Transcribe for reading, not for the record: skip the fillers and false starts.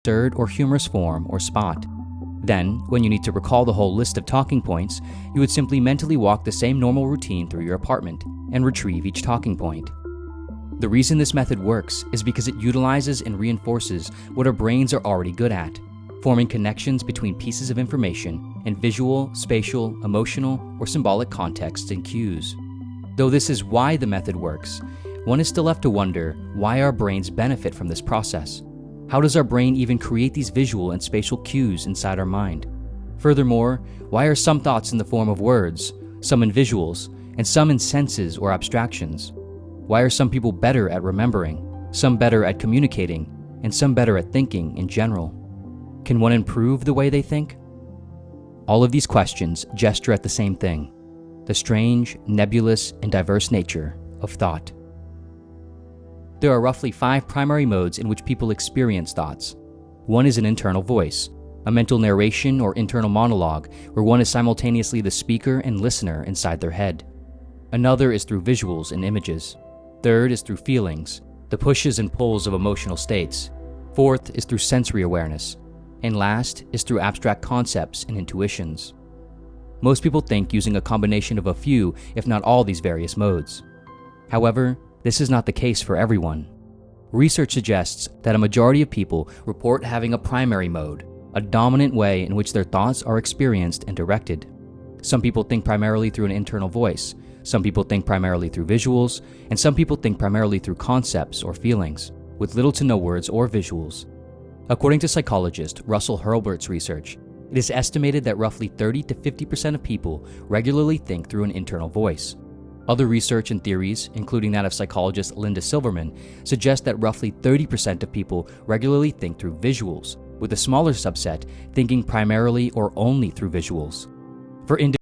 absurd or humorous form or spot. Then, when you need to recall the whole list of talking points, you would simply mentally walk the same normal routine through your apartment and retrieve each talking point. The reason this method works is because it utilizes and reinforces what our brains are already good at, forming connections between pieces of information and visual, spatial, emotional, or symbolic contexts and cues. Though this is why the method works, one is still left to wonder why our brains benefit from this process. How does our brain even create these visual and spatial cues inside our mind? Furthermore, why are some thoughts in the form of words, some in visuals, and some in senses or abstractions? Why are some people better at remembering, some better at communicating, and some better at thinking in general? Can one improve the way they think? All of these questions gesture at the same thing: the strange, nebulous, and diverse nature of thought. There are roughly 5 primary modes in which people experience thoughts. One is an internal voice, a mental narration or internal monologue where one is simultaneously the speaker and listener inside their head. Another is through visuals and images. Third is through feelings, the pushes and pulls of emotional states. Fourth is through sensory awareness. And last is through abstract concepts and intuitions. Most people think using a combination of a few, if not all, these various modes. However, this is not the case for everyone. Research suggests that a majority of people report having a primary mode, a dominant way in which their thoughts are experienced and directed. Some people think primarily through an internal voice, some people think primarily through visuals, and some people think primarily through concepts or feelings, with little to no words or visuals. According to psychologist Russell Hurlbert's research, it is estimated that roughly 30 to 50% of people regularly think through an internal voice. Other research and theories, including that of psychologist Linda Silverman, suggest that roughly 30% of people regularly think through visuals, with a smaller subset thinking primarily or only through visuals. For